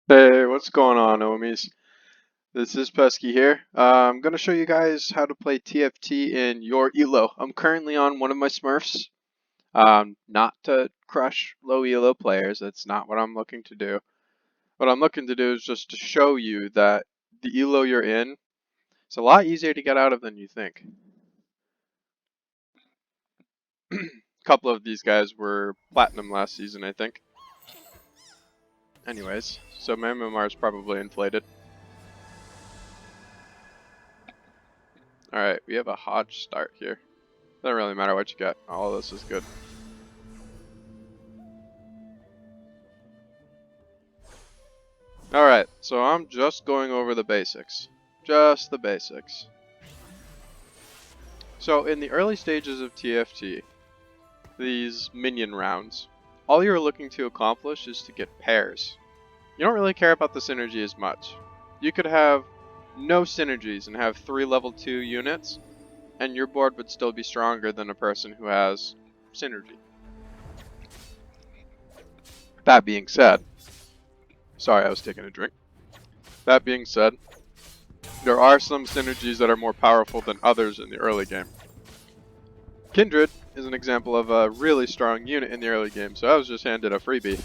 Hey, what's going on, homies? This is Pesky here. I'm gonna show you guys how to play TFT in your Elo. I'm currently on one of my Smurfs. Not to crush low Elo players. That's not what I'm looking to do. What I'm looking to do is just to show you that the Elo you're in is a lot easier to get out of than you think. A couple of these guys were platinum last season, I think. Anyways, so my MMR is probably inflated. Alright, we have a Hodge start here. Doesn't really matter what you get. All of this is good. Alright, so I'm just going over the basics. Just the basics. So in the early stages of TFT, these minion rounds, all you're looking to accomplish is to get pairs. You don't really care about the synergy as much. You could have no synergies and have 3 level 2 units, and your board would still be stronger than a person who has synergy. That being said, sorry, I was taking a drink. That being said, there are some synergies that are more powerful than others in the early game. Kindred is an example of a really strong unit in the early game, so I was just handed a freebie.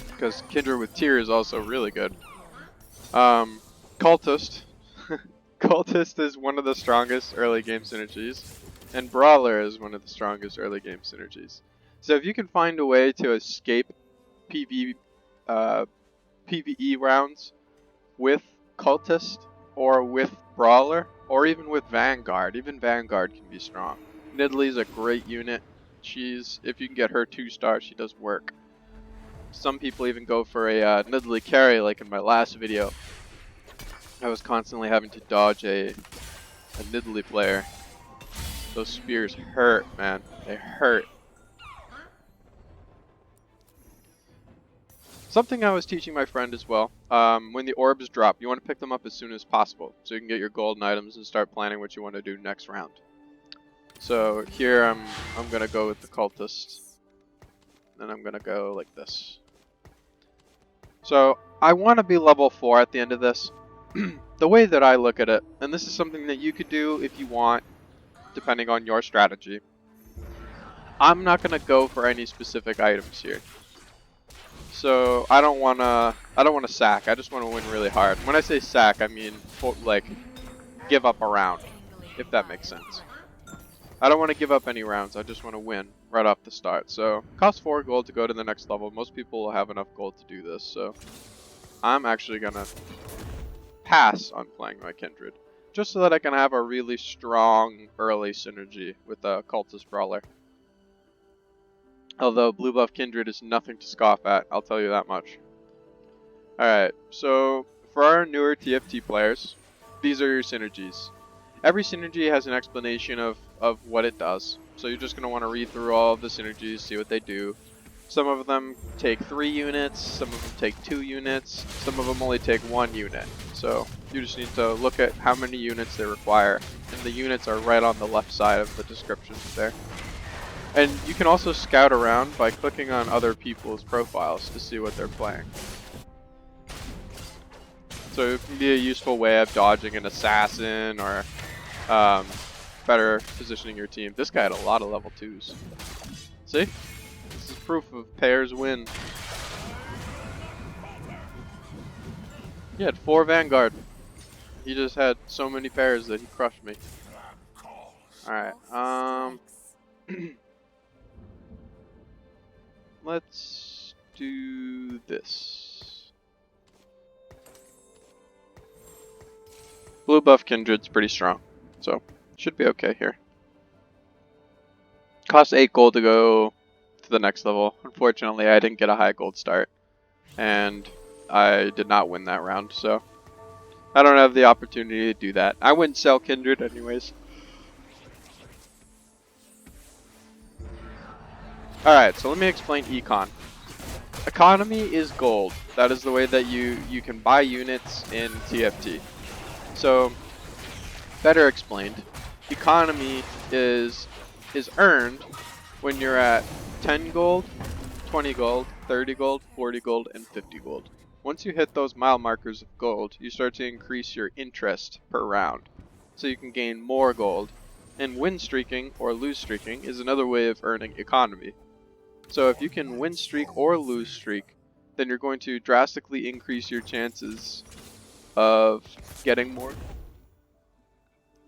Because Kindred with Tear is also really good. Cultist. Cultist is one of the strongest early game synergies, and Brawler is one of the strongest early game synergies. So if you can find a way to escape PvE rounds with Cultist, or with Brawler, or even with Vanguard. Even Vanguard can be strong. Nidalee is a great unit. If you can get her 2-star, she does work. Some people even go for a Nidalee carry, like in my last video. I was constantly having to dodge a Nidalee player. Those spears hurt, man. They hurt. Something I was teaching my friend as well, when the orbs drop, you want to pick them up as soon as possible, so you can get your golden items and start planning what you want to do next round. So here I'm gonna go with the cultist. Then I'm gonna go like this. So I want to be level 4 at the end of this. The way that I look at it, and this is something that you could do if you want, depending on your strategy. I'm not gonna go for any specific items here. So I don't wanna sack. I just wanna win really hard. When I say sack, I mean like give up a round, if that makes sense. I don't want to give up any rounds. I just want to win right off the start. So costs 4 gold to go to the next level. Most people will have enough gold to do this. So I'm actually gonna pass on playing my Kindred, just so that I can have a really strong early synergy with a Cultist Brawler. Although blue buff Kindred is nothing to scoff at, I'll tell you that much. Alright, so for our newer TFT players, these are your synergies. Every synergy has an explanation of what it does. So you're just going to want to read through all of the synergies, see what they do. Some of them take 3 units, some of them take 2 units, some of them only take 1 unit. So you just need to look at how many units they require. And the units are right on the left side of the descriptions there. And you can also scout around by clicking on other people's profiles to see what they're playing. So it can be a useful way of dodging an assassin or better positioning your team. This guy had a lot of level 2s. See? This is proof of pairs win. He had 4 Vanguard. He just had so many pairs that he crushed me. Alright, let's do this. Blue buff Kindred's pretty strong, so should be okay here. Costs 8 gold to go to the next level. Unfortunately, I didn't get a high gold start, and I did not win that round, so I don't have the opportunity to do that. I wouldn't sell Kindred anyways. Alright, so let me explain Econ. Economy is gold. That is the way that you can buy units in TFT. So, better explained, economy is earned when you're at 10 gold, 20 gold, 30 gold, 40 gold, and 50 gold. once you hit those mile markers of gold, you start to increase your interest per round. So you can gain more gold. And win streaking or lose streaking is another way of earning economy. So if you can win streak or lose streak, then you're going to drastically increase your chances of getting more.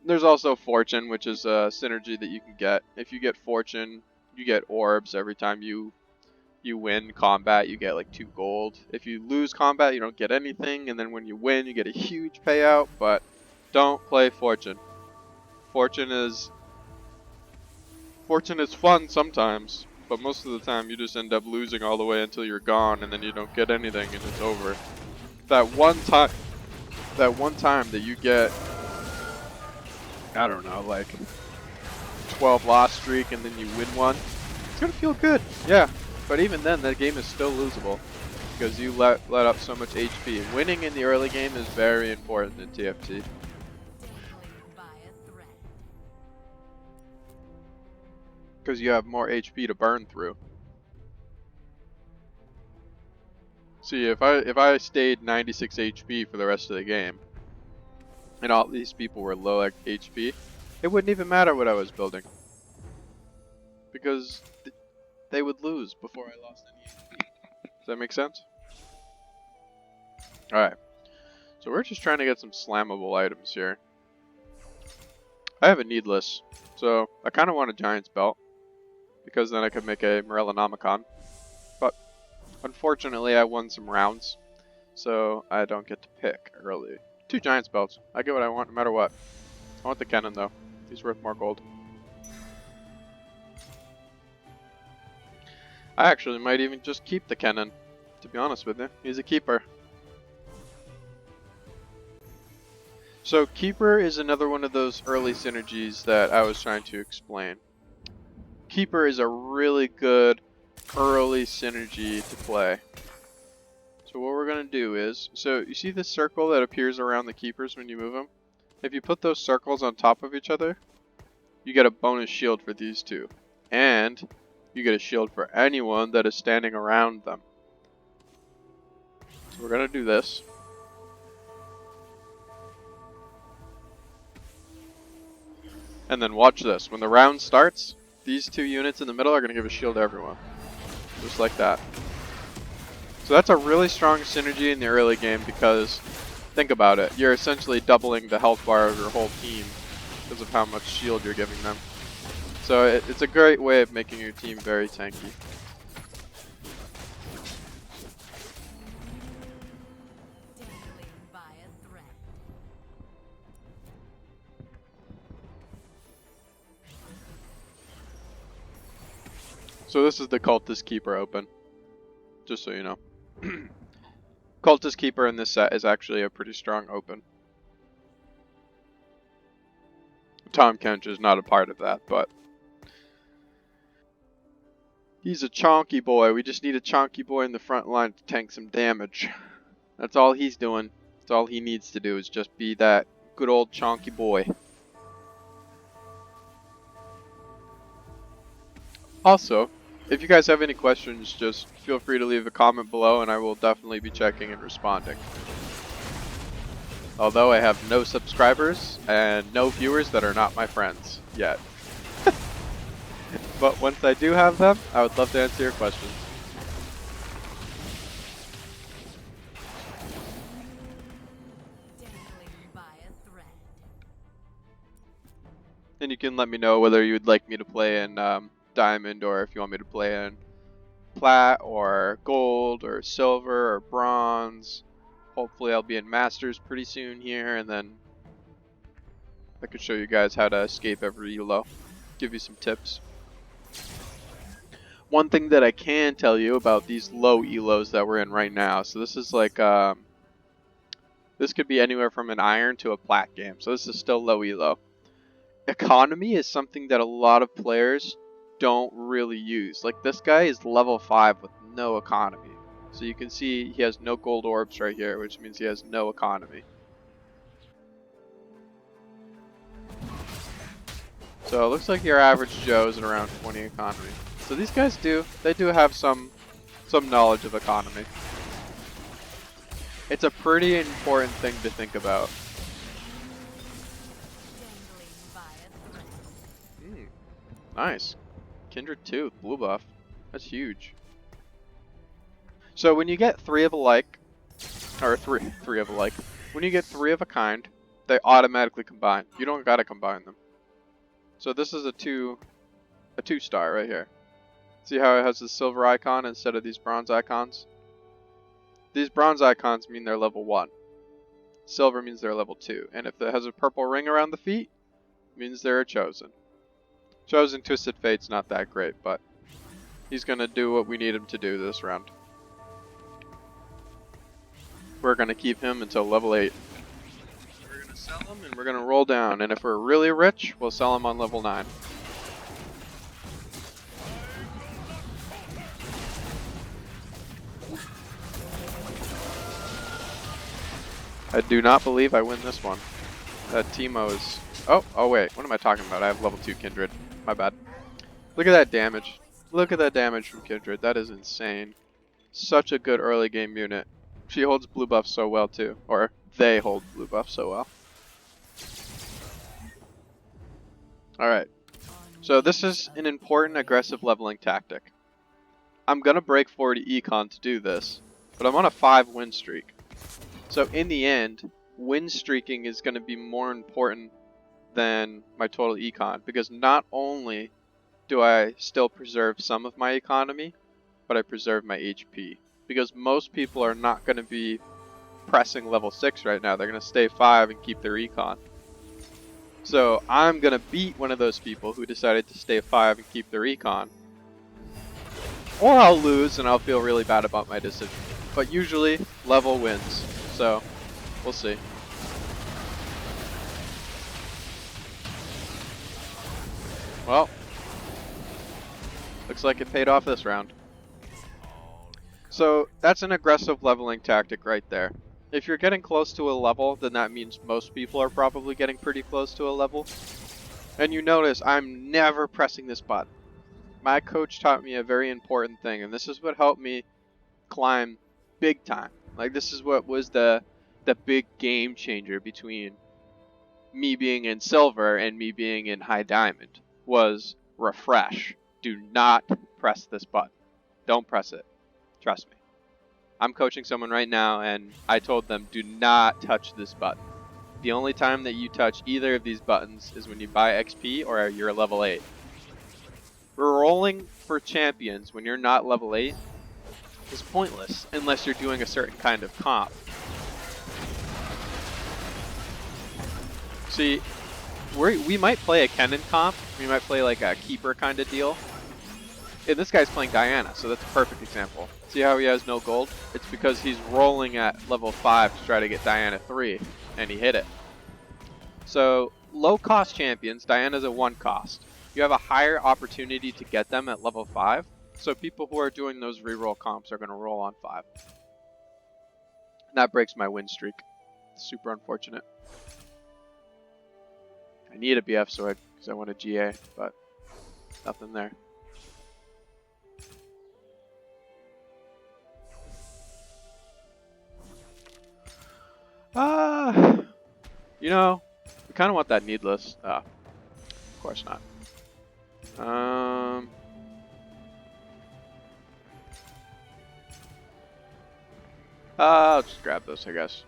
There's also fortune, which is a synergy that you can get. If you get fortune, you get orbs every time you win combat, you get like 2 gold. If you lose combat, you don't get anything, and then when you win, you get a huge payout, but don't play fortune. Fortune is fun sometimes, but most of the time you just end up losing all the way until you're gone, and then you don't get anything and it's over. That one time that you get, I don't know, like 12 loss streak and then you win one, it's gonna feel good, yeah. But even then, that game is still losable because you let up so much HP. Winning in the early game is very important in TFT. Because you have more HP to burn through. See, if I stayed 96 HP for the rest of the game, and all these people were low HP, it wouldn't even matter what I was building. Because they would lose before I lost any HP. Does that make sense? Alright. So we're just trying to get some slammable items here. I have a needless, so I kind of want a Giant's Belt, because then I could make a Morellonomicon. But unfortunately I won some rounds, so I don't get to pick early. 2 Giant's Belts. I get what I want no matter what. I want the cannon though. He's worth more gold. I actually might even just keep the cannon, to be honest with you. He's a keeper. So Keeper is another one of those early synergies that I was trying to explain. Keeper is a really good early synergy to play. So what we're going to do is, so you see this circle that appears around the Keepers when you move them? If you put those circles on top of each other, you get a bonus shield for these two. And you get a shield for anyone that is standing around them. So we're going to do this. And then watch this. When the round starts, these 2 units in the middle are going to give a shield to everyone. Just like that. So that's a really strong synergy in the early game because, think about it, you're essentially doubling the health bar of your whole team because of how much shield you're giving them. So it's a great way of making your team very tanky. So this is the Cultist Keeper open, just so you know. Cultist Keeper in this set is actually a pretty strong open. Tom Kench is not a part of that, but he's a chonky boy. We just need a chonky boy in the front line to tank some damage. That's all he's doing. That's all he needs to do is just be that good old chonky boy. Also, if you guys have any questions, just feel free to leave a comment below and I will definitely be checking and responding. Although I have no subscribers and no viewers that are not my friends yet. But once I do have them, I would love to answer your questions. And you can let me know whether you would like me to play in Diamond or if you want me to play in Plat or Gold or Silver or Bronze. Hopefully I'll be in Masters pretty soon here, and then I could show you guys how to escape every elo. Give you some tips. One thing that I can tell you about these low elos that we're in right now, so this is like, this could be anywhere from an iron to a plat game, so this is still low elo. Economy is something that a lot of players don't really use. Like this guy is level 5 with no economy. So you can see he has no gold orbs right here, which means he has no economy. So it looks like your average Joe is at around 20 economy. So these guys they do have some knowledge of economy. It's a pretty important thing to think about. Nice. Kindred 2, blue buff. That's huge. So when you get 3 of a like, or three of a like, when you get 3 of a kind, they automatically combine. You don't gotta combine them. So this is a 2-star right here. See how it has the silver icon instead of these bronze icons? These bronze icons mean they're level 1. Silver means they're level 2. And if it has a purple ring around the feet, it means they're a chosen. Chosen Twisted Fate's not that great, but he's gonna do what we need him to do this round. We're gonna keep him until level 8. We're gonna sell him and we're gonna roll down, and if we're really rich, we'll sell him on level 9. I do not believe I win this one. That Teemo is... Oh wait, what am I talking about? I have level 2 Kindred. My bad. Look at that damage. Look at that damage from Kindred. That is insane. Such a good early game unit. She holds blue buff so well too. Or they hold blue buff so well. Alright. So this is an important aggressive leveling tactic. I'm gonna break 40 Econ to do this, but I'm on a 5 win streak. So in the end, win streaking is gonna be more important than my total econ, because not only do I still preserve some of my economy, but I preserve my HP. Because most people are not going to be pressing level 6 right now. They're going to stay 5 and keep their econ. So I'm going to beat one of those people who decided to stay 5 and keep their econ. Or I'll lose and I'll feel really bad about my decision. But usually, level wins. So, we'll see. Well, looks like it paid off this round. So that's an aggressive leveling tactic right there. If you're getting close to a level, then that means most people are probably getting pretty close to a level. And you notice I'm never pressing this button. My coach taught me a very important thing, and this is what helped me climb big time. Like, this is what was the big game changer between me being in silver and me being in high diamond. Was refresh. Do not press this button. Don't press it. Trust me. I'm coaching someone right now and I told them do not touch this button. The only time that you touch either of these buttons is when you buy XP or you're level 8. Rolling for champions when you're not level 8 is pointless unless you're doing a certain kind of comp. See, we might play a Kennen comp, we might play like a keeper kind of deal. And this guy's playing Diana, so that's a perfect example. See how he has no gold? It's because he's rolling at level 5 to try to get Diana 3, and he hit it. So, low cost champions, Diana's a 1 cost. You have a higher opportunity to get them at level 5, so people who are doing those reroll comps are going to roll on 5. And that breaks my win streak. It's super unfortunate. I need a BF sword because I want a GA, but nothing there. You know, we kind of want that needless. Of course not. I'll just grab this, I guess.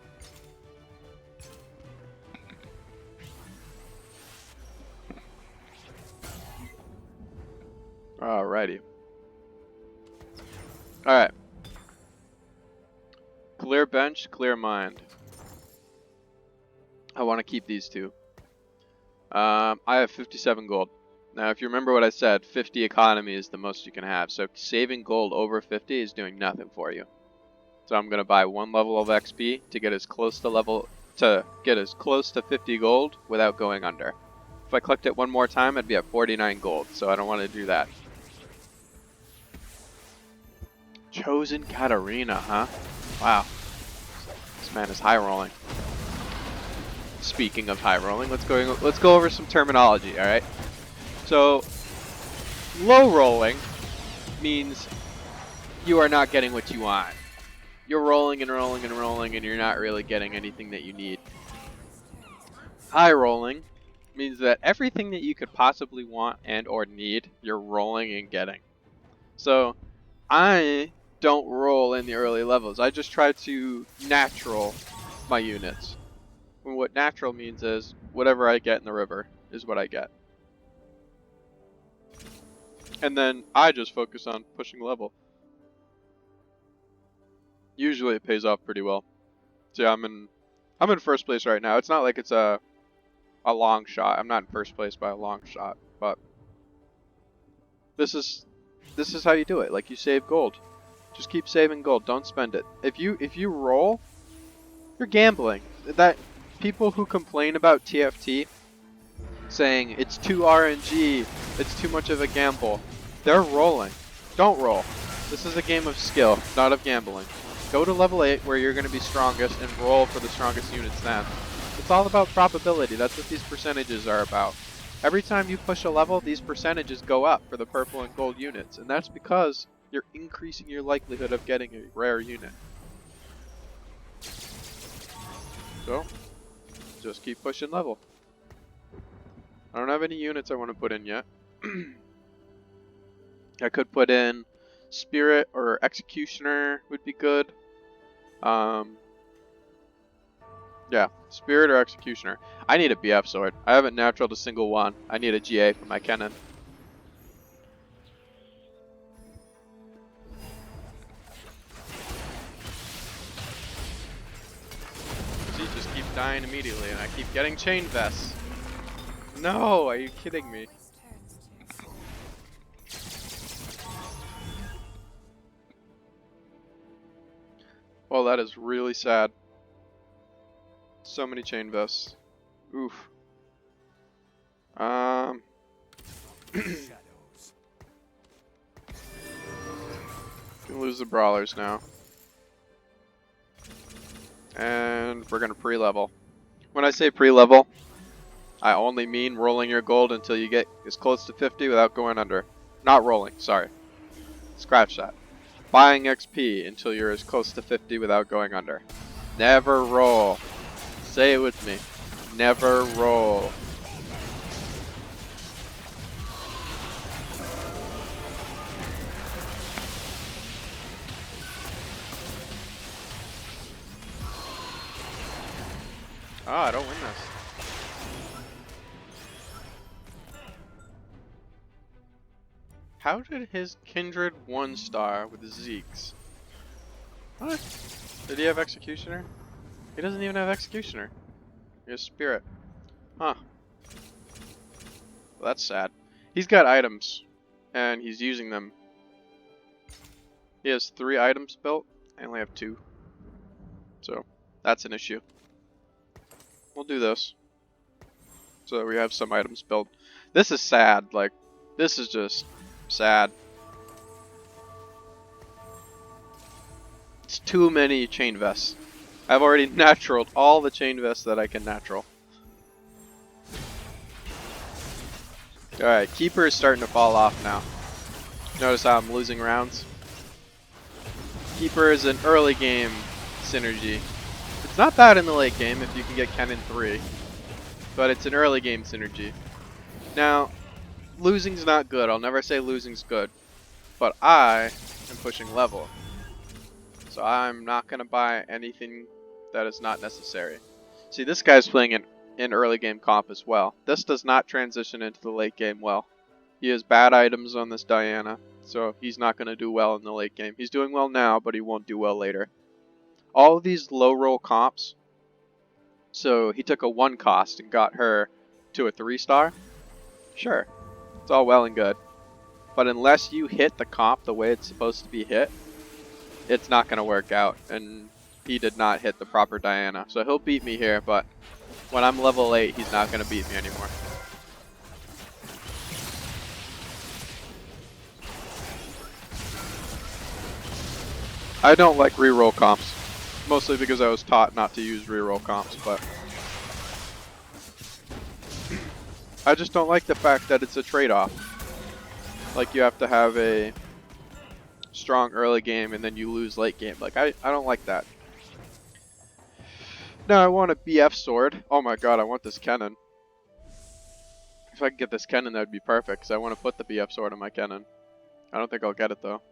Alrighty. Alright. Clear bench, clear mind. I want to keep these two. I have 57 gold. Now, if you remember what I said, 50 economy is the most you can have. So saving gold over 50 is doing nothing for you. So I'm gonna buy 1 level of XP to get as close to 50 gold without going under. If I clicked it one more time, I'd be at 49 gold. So I don't want to do that. Chosen Katarina, huh? Wow. This man is high rolling. Speaking of high rolling, let's go over some terminology, alright? So, low rolling means you are not getting what you want. you're rolling and rolling and rolling and you're not really getting anything that you need. High rolling means that everything that you could possibly want and or need, you're rolling and getting. So I don't roll in the early levels. I just try to natural my units. And what natural means is whatever I get in the river is what I get. And then I just focus on pushing level. Usually it pays off pretty well. So yeah, I'm in first place right now. It's not like it's a long shot. I'm not in first place by a long shot, but this is how you do it. Like, you save gold. Just keep saving gold. Don't spend it. If you roll, you're gambling. That people who complain about TFT saying it's too RNG, it's too much of a gamble, they're rolling. Don't roll. This is a game of skill, not of gambling. Go to level 8 where you're going to be strongest and roll for the strongest units then. It's all about probability. That's what these percentages are about. Every time you push a level, these percentages go up for the purple and gold units, and that's because you're increasing your likelihood of getting a rare unit. So, just keep pushing level. I don't have any units I want to put in yet. I could put in Spirit or Executioner would be good. Yeah, Spirit or Executioner. I need a BF sword. I haven't naturaled a single one. I need a GA for my cannon. She just keeps dying immediately, and I keep getting chain vests. No, are you kidding me? Well, that is really sad. So many chain vests. Oof. Gonna lose the brawlers now. And we're gonna pre-level. When I say pre-level, I only mean rolling your gold until you get as close to 50 without going under. Not rolling, sorry. Scratch that. Buying XP until you're as close to 50 without going under. Never roll. Say it with me. Never roll. Oh, I don't win this. How did his kindred 1-star with Zeke's? What? Did he have Executioner? He doesn't even have Executioner. He has Spirit. Huh. Well, that's sad. He's got items, and he's using them. He has 3 items built. I only have 2. So, that's an issue. We'll do this. So we have some items built. This is sad. Like, this is just sad. It's too many chain vests. I've already naturaled all the chain vests that I can natural. Alright, Keeper is starting to fall off now. Notice how I'm losing rounds? Keeper is an early game synergy. It's not bad in the late game if you can get Cannon 3. But it's an early game synergy. Now, losing's not good. I'll never say losing's good. But I am pushing level. So I'm not going to buy anything that is not necessary. See, this guy's playing in early game comp as well. This does not transition into the late game well. He has bad items on this Diana, so he's not going to do well in the late game. He's doing well now, but he won't do well later. All of these low roll comps, so he took a 1 cost and got her to a 3-star. Sure, it's all well and good. But unless you hit the comp the way it's supposed to be hit, it's not going to work out. And he did not hit the proper Diana. So he'll beat me here, but when I'm level 8, he's not going to beat me anymore. I don't like reroll comps. Mostly because I was taught not to use reroll comps, but I just don't like the fact that it's a trade-off. Like, you have to have a strong early game and then you lose late game. Like, I don't like that. Now I want a BF sword. Oh my god, I want this cannon. If I can get this cannon, that would be perfect, because I want to put the BF sword on my cannon. I don't think I'll get it, though.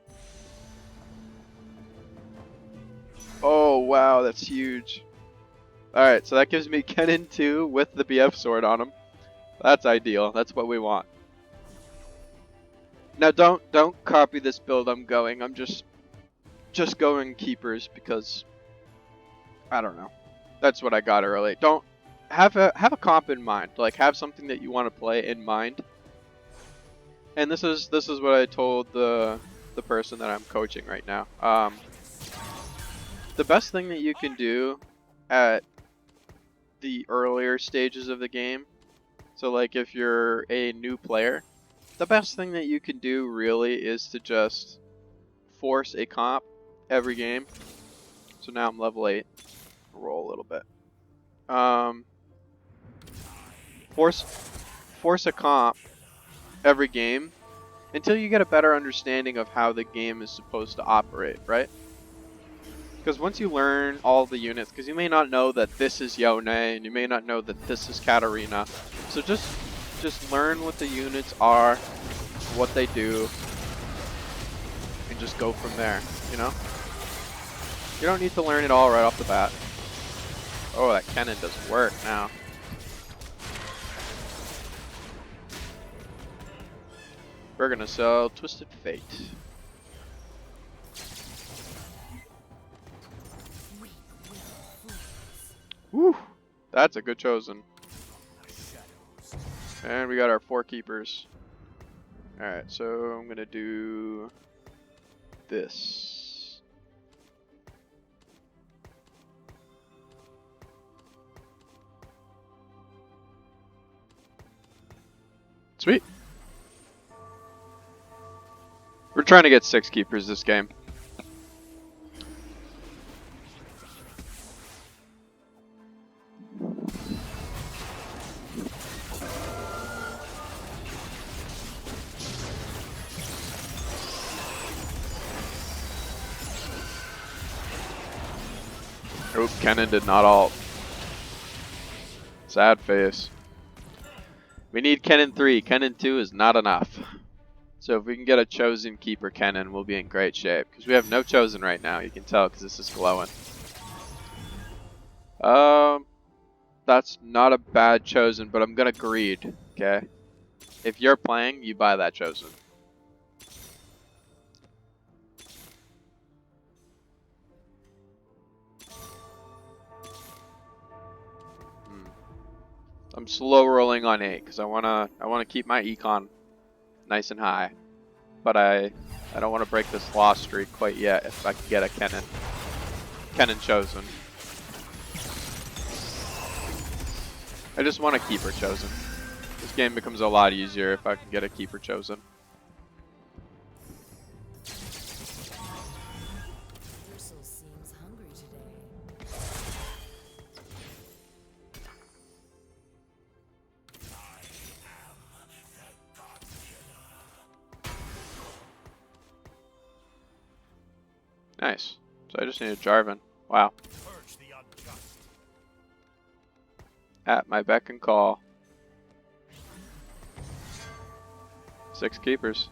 Oh, wow, that's huge. Alright, so that gives me cannon 2 with the BF sword on him. That's ideal. That's what we want. Now, don't copy this build I'm going. I'm just going keepers because I don't know. That's what I got early. Don't have a comp in mind. Like, have something that you want to play in mind. And this is what I told the person that I'm coaching right now. The best thing that you can do at the earlier stages of the game, so like if you're a new player, the best thing that you can do really is to just force a comp every game. So now I'm level 8. Roll a little bit. Force a comp every game until you get a better understanding of how the game is supposed to operate, right? Because once you learn all the units, because you may not know that this is Yone, and you may not know that this is Katarina, so just learn what the units are, what they do, and just go from there, you know? You don't need to learn it all right off the bat. Oh, that cannon does work now. We're gonna sell Twisted Fate. Woo! That's a good chosen. And we got our 4 keepers. Alright, so I'm gonna do this. Sweet. We're trying to get 6 keepers this game. Oop, Kennen did not ult. Sad face. We need Kennen 3. Kennen 2 is not enough. So if we can get a chosen keeper Kennen, we'll be in great shape. Because we have no chosen right now, you can tell because this is glowing. That's not a bad chosen, but I'm gonna greed, okay? If you're playing, you buy that chosen. I'm slow rolling on 8 because I wanna keep my Econ nice and high, but I don't want to break this loss streak quite yet. If I can get a Kennen chosen, I just want a keeper chosen. This game becomes a lot easier if I can get a keeper chosen. Nice. So I just need a Jarvan. Wow. At my beck and call. 6 keepers.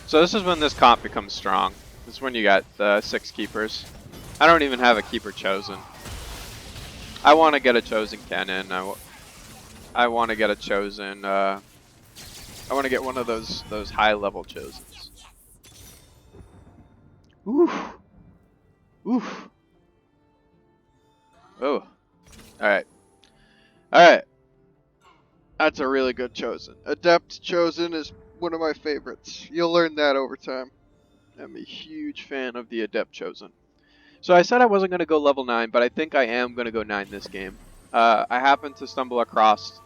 So this is when this comp becomes strong. This is when you got the 6 keepers. I don't even have a keeper chosen. I want to get a chosen cannon. I want to get a chosen. I want to get one of those high level chosens. Oof. Oof. Oh. All right. All right. That's a really good chosen. Adept chosen is one of my favorites. You'll learn that over time. I'm a huge fan of the Adept chosen. So I said I wasn't going to go level 9, but I think I am going to go 9 this game. I happened to stumble across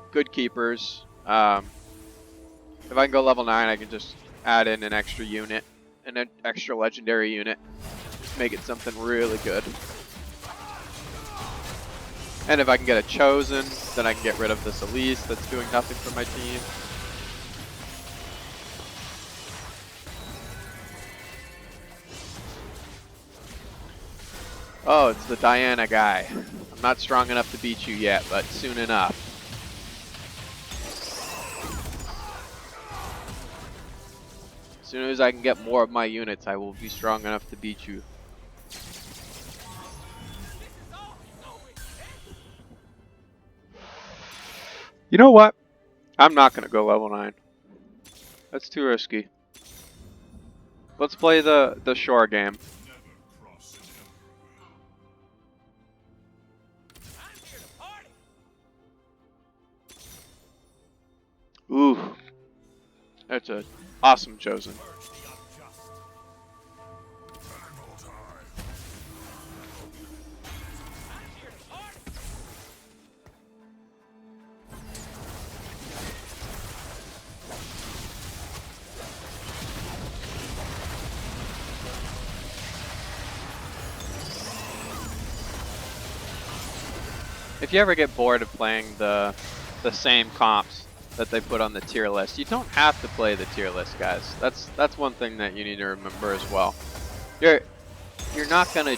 good keepers. If I can go level 9, I can just add in an extra unit, an extra legendary unit. Just make it something really good. And if I can get a Chosen, then I can get rid of this Elise that's doing nothing for my team. Oh, it's the Diana guy. I'm not strong enough to beat you yet, but soon enough. As soon as I can get more of my units, I will be strong enough to beat you. You know what? I'm not going to go level 9. That's too risky. Let's play the shore game. Ooh. That's an awesome Chosen. If you ever get bored of playing the same comps that they put on the tier list, you don't have to play the tier list, guys. That's one thing that you need to remember as well. You're not gonna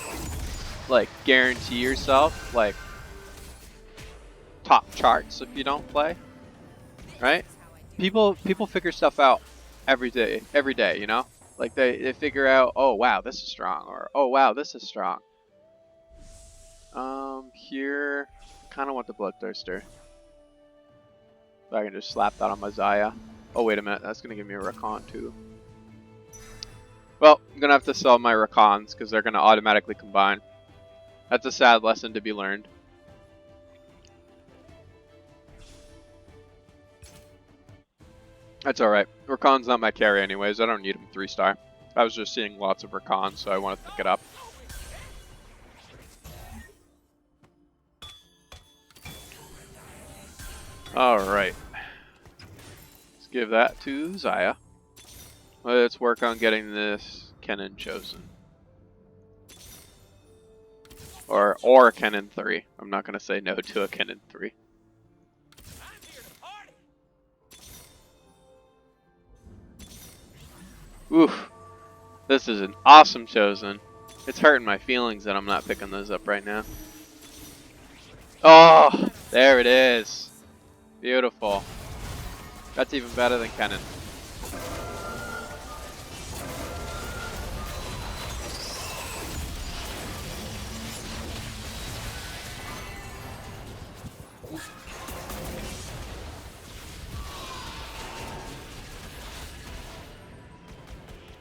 like guarantee yourself like top charts if you don't play, right? People figure stuff out every day, you know? Like they figure out, oh wow, this is strong, or oh wow, this is strong. Here, kind of want the Bloodthirster. So I can just slap that on my Xayah. Oh wait a minute, that's gonna give me a Recon too. Well, I'm gonna have to sell my Recons because they're gonna automatically combine. That's a sad lesson to be learned. That's alright. Recon's not my carry anyways, I don't need him 3-star. I was just seeing lots of Recons, so I want to pick it up. Alright. Let's give that to Xayah. Let's work on getting this Kennen Chosen. Or Kennen 3. I'm not going to say no to a Kennen 3. Oof. This is an awesome Chosen. It's hurting my feelings that I'm not picking those up right now. Oh, there it is. Beautiful. That's even better than Kennen.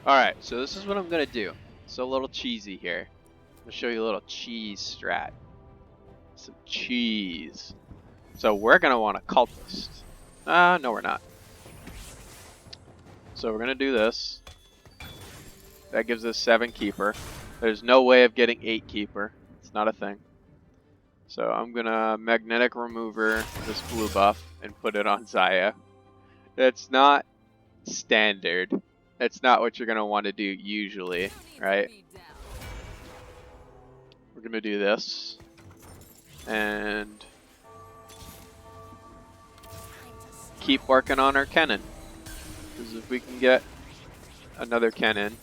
Alright, so this is what I'm going to do. It's a little cheesy here. I'm going to show you a little cheese strat. Some cheese. So we're going to want a cultist. No we're not. So we're going to do this. That gives us 7 keeper. There's no way of getting 8 keeper. It's not a thing. So I'm going to magnetic remover this blue buff and put it on Xayah. It's not standard. It's not what you're going to want to do usually, right? We're going to do this. And keep working on our Kennen. Because if we can get another Kennen,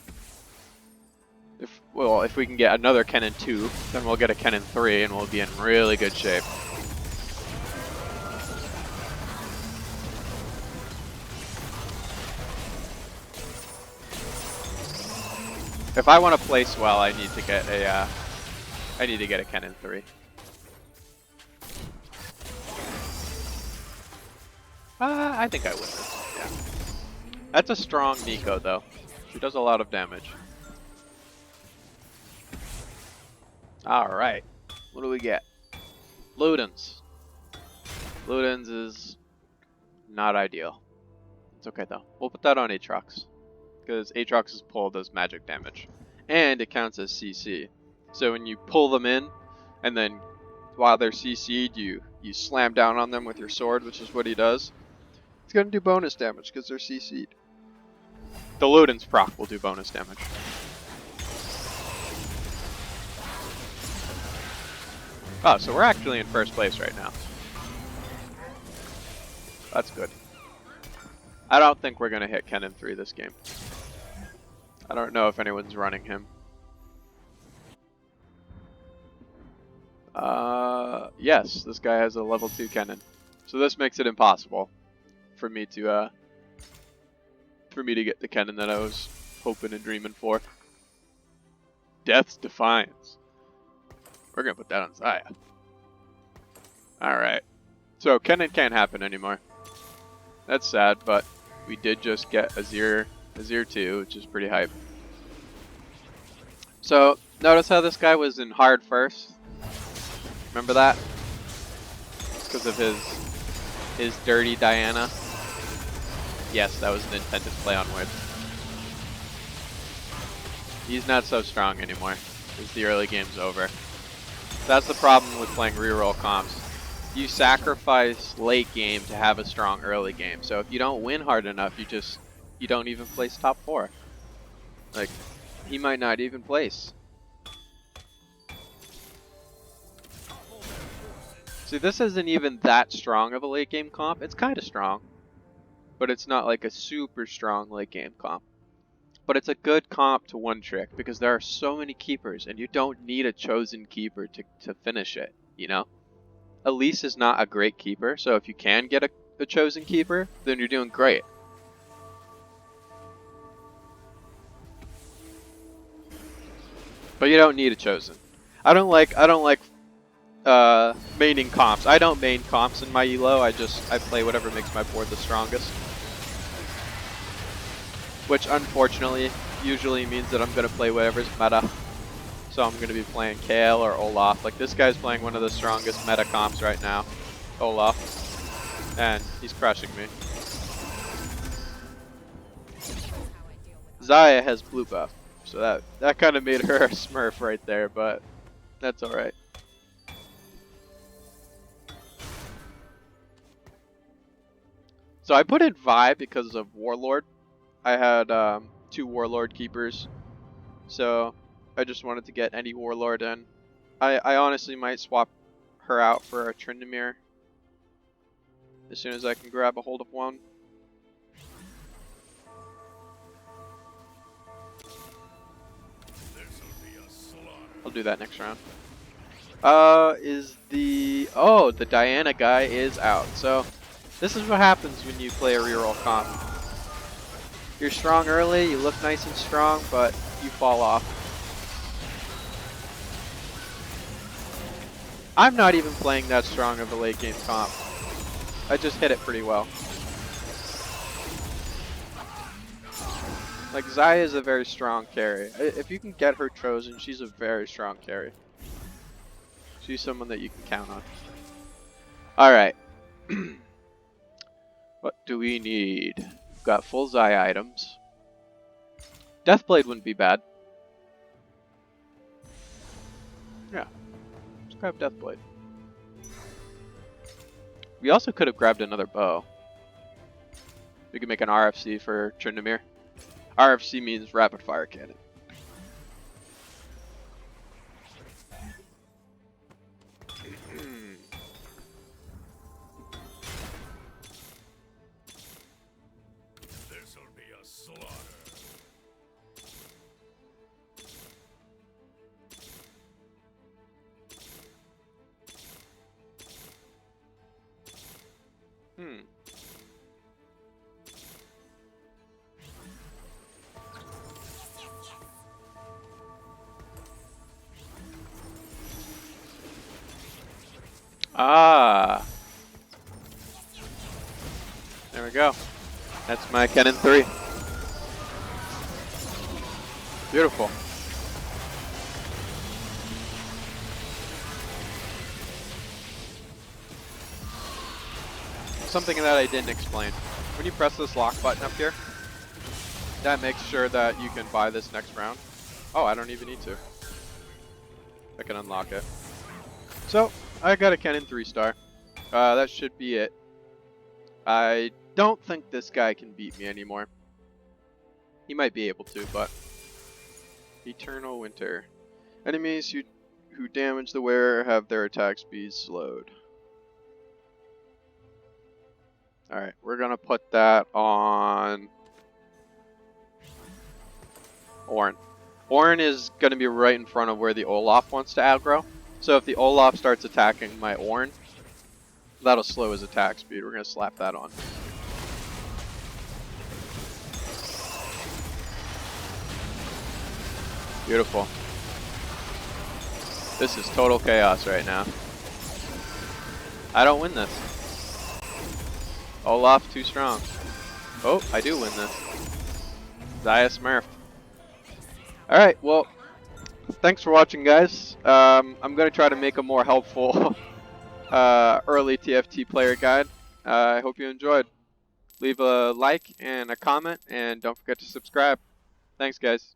if we can get another Kennen 2, then we'll get a Kennen 3 and we'll be in really good shape. If I want to place well, I need to get a Kennen 3. I think I would. Yeah. That's a strong Nico though. She does a lot of damage. Alright. What do we get? Ludens. Ludens is not ideal. It's okay though. We'll put that on Aatrox. Because Aatrox's pull does magic damage. And it counts as CC. So when you pull them in, and then while they're CC'd, you slam down on them with your sword, which is what he does. It's gonna do bonus damage because they're CC'd. The Ludin's proc will do bonus damage. Oh, so we're actually in first place right now. That's good. I don't think we're gonna hit Kennen 3 this game. I don't know if anyone's running him. Yes, this guy has a level 2 Kennen. So this makes it impossible for me to get the Kennen that I was hoping and dreaming for. Death's Defiance. We're gonna put that on Xayah. Alright. So Kennen can't happen anymore. That's sad, but we did just get Azir 2, which is pretty hype. So notice how this guy was in hard first? Remember that? Because of his dirty Diana. Yes, that was an intended play on words. He's not so strong anymore, because the early game's over. That's the problem with playing reroll comps. You sacrifice late game to have a strong early game. So if you don't win hard enough, you don't even place top 4. Like, he might not even place. See, this isn't even that strong of a late game comp. It's kind of strong, but it's not like a super strong late game comp. But it's a good comp to one trick because there are so many keepers and you don't need a chosen keeper to finish it, you know? Elise is not a great keeper, so if you can get a chosen keeper, then you're doing great. But you don't need a chosen. I don't like maining comps. I don't main comps in my elo. I play whatever makes my board the strongest. Which unfortunately usually means that I'm gonna play whatever's meta. So I'm gonna be playing Kayle or Olaf. Like this guy's playing one of the strongest meta comps right now, Olaf, and he's crushing me. Xayah has blue buff, so that kind of made her a smurf right there, but that's all right. So I put in Vi because of Warlord. I had 2 Warlord keepers, so I just wanted to get any Warlord in. I honestly might swap her out for a Tryndamere as soon as I can grab a hold of one. I'll do that next round. The Diana guy is out. So this is what happens when you play a reroll comp. You're strong early, you look nice and strong, but you fall off. I'm not even playing that strong of a late game comp. I just hit it pretty well. Like, Xayah is a very strong carry. If you can get her chosen, she's a very strong carry. She's someone that you can count on. Alright. What do we need? We've got full Xayah items. Deathblade wouldn't be bad. Yeah. Let's grab Deathblade. We also could have grabbed another bow. We could make an RFC for Tryndamere. RFC means rapid fire cannon. This'll be a slaughter. Ah. There we go. That's my Kennen 3. Beautiful. Something that I didn't explain. When you press this lock button up here, that makes sure that you can buy this next round. Oh, I don't even need to. I can unlock it. So, I got a cannon 3-star. That should be it. I don't think this guy can beat me anymore. He might be able to, but... Eternal Winter. Enemies who damage the wearer have their attack speed slowed. Alright, we're gonna put that on... Ornn. Ornn is gonna be right in front of where the Olaf wants to aggro. So if the Olaf starts attacking my Ornn, that'll slow his attack speed. We're gonna slap that on. Beautiful. This is total chaos right now. I don't win this. Olaf too strong. Oh, I do win this. Xayah smurfed. Alright, well, thanks for watching, guys. I'm going to try to make a more helpful early TFT player guide. I hope you enjoyed. Leave a like and a comment, and don't forget to subscribe. Thanks, guys.